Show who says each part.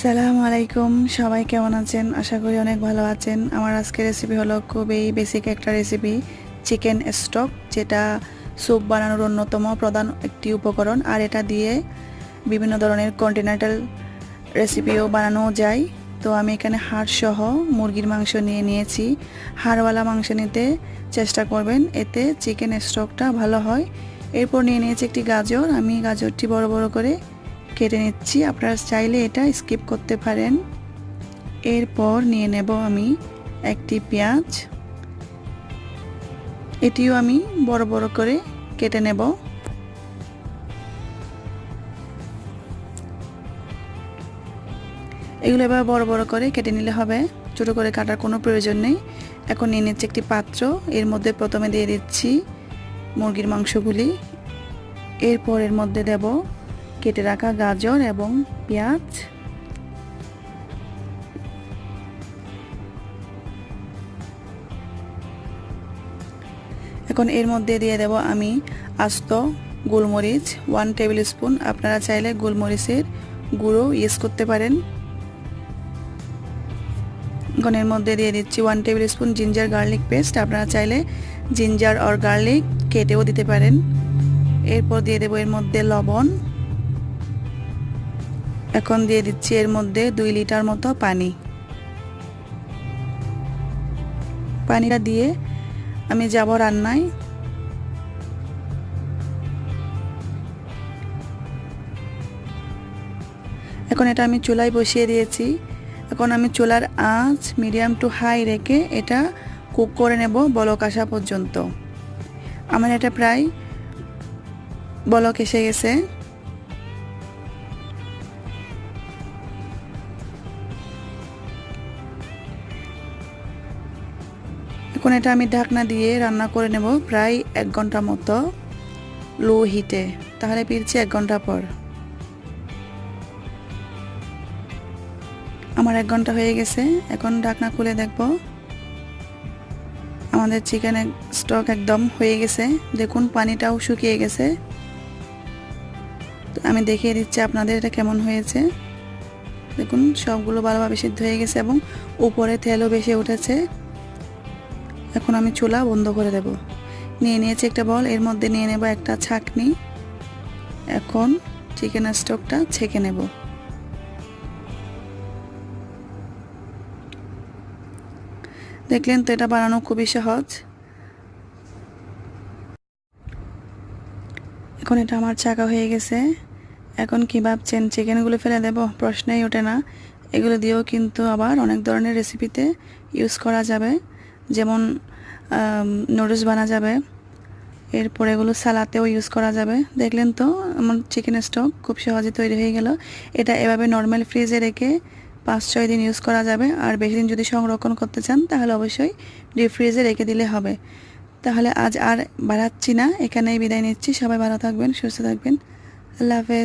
Speaker 1: আসসালামু আলাইকুম, সবাই কেমন আছেন? আশা করি অনেক ভালো আছেন। আমার আজকের রেসিপি হলো খুবই বেসিক একটা রেসিপি, চিকেন স্টক, যেটা স্যুপ বানানোর অন্যতম প্রধান একটি উপকরণ। আর এটা দিয়ে বিভিন্ন ধরনের কন্টিনেন্টাল রেসিপিও বানানো যায়। তো আমি এখানে হাড় সহ মুরগির মাংস নিয়ে নিয়েছি। হাড়ওয়ালা মাংস নিতে চেষ্টা করবেন, এতে চিকেন স্টকটা ভালো হয়। এরপর নিয়ে নিয়েছি একটি গাজর। আমি গাজরটি বড় বড় করে কেটে নিচ্ছি, আপনারা চাইলে এটা স্কিপ করতে পারেন। এরপর নিয়ে নেব আমি একটি পেঁয়াজ, এটিও আমি বড় বড় করে কেটে নেব। এগুলো এবার বড় বড় করে কেটে নিলে হবে, ছোট করে কাটার কোনো প্রয়োজন নেই। এখন নিয়ে নিচ্ছি একটি পাত্র, এর মধ্যে প্রথমে দিয়ে দিচ্ছি মুরগির মাংসগুলি। এরপর এর মধ্যে দেব কেটে রাখা গাজর এবং পেঁয়াজ। এখন এর মধ্যে দিয়ে দেব আমি আস্ত গোলমরিচ 1 টেবিল স্পুন। আপনারা চাইলে গোলমরিচের গুঁড়ো ইউজ করতে পারেন। এখন এর মধ্যে দিয়ে দিচ্ছি 1 tablespoon ginger garlic paste. আপনারা চাইলে জিঞ্জার আর গার্লিক কেটেও দিতে পারেন। এরপর দিয়ে দেব এর মধ্যে লবণ। এখন দিয়ে দিচ্ছি এর মধ্যে 2 লিটার মতো পানি। পানিটা দিয়ে আমি যাব রান্নায়। এখন এটা আমি চুলায় বসিয়ে দিয়েছি। এখন আমি চুলার আঁচ মিডিয়াম টু হাই রেখে এটা কুক করে নেব বলক আসা পর্যন্ত। আমার এটা প্রায় বলক এসে গেছে। এখন এটা আমি ঢাকনা দিয়ে রান্না করে নেব প্রায় 1 ঘন্টা মতো লো হিটে। তাহলে ফিরছি 1 ঘন্টা পর। আমার 1 ঘন্টা হয়ে গেছে। এখন ঢাকনা খুলে দেখব আমাদের চিকেনের স্টক একদম হয়ে গেছে। দেখুন পানিটাও শুকিয়ে গেছে। আমি দেখিয়ে দিচ্ছি আপনাদের এটা কেমন হয়েছে। দেখুন সবগুলো ভালোভাবে সিদ্ধ হয়ে গেছে এবং উপরে তেলও বেশি উঠেছে। এখন আমি চুলা বন্ধ করে দেব। নিয়ে নিয়েছি একটা বল, এর মধ্যে নিয়ে নেব একটা ছাঁকনি। এখন চিকেন স্টকটা ছেঁকে নেব। দেখলেন তো, এটা বানানো খুবই সহজ। এখন এটা আমার ছাঁকা হয়ে গেছে। এখন কি ভাবছেন চিকেনগুলো ফেলে দেব? প্রশ্নই ওঠে না। এগুলো দিয়েও কিন্তু আবার অনেক ধরনের রেসিপিতে ইউজ করা যাবে, যেমন নুডলস বানা যাবে। এরপর এগুলো সালাতেও ইউজ করা যাবে। দেখলেন তো আমার চিকেন স্টক খুব সহজে তৈরি হয়ে গেল। এটা এভাবে নর্মাল ফ্রিজে রেখে 5-6 দিন ইউজ করা যাবে। আর বেশি দিন যদি সংরক্ষণ করতে চান তাহলে অবশ্যই ডিপ ফ্রিজে রেখে দিলে হবে। তাহলে আজ আর বাড়াচ্ছি না, এখানেই বিদায় নিচ্ছি। সবাই ভালো থাকবেন, সুস্থ থাকবেন। আল্লাহ হাফেজ।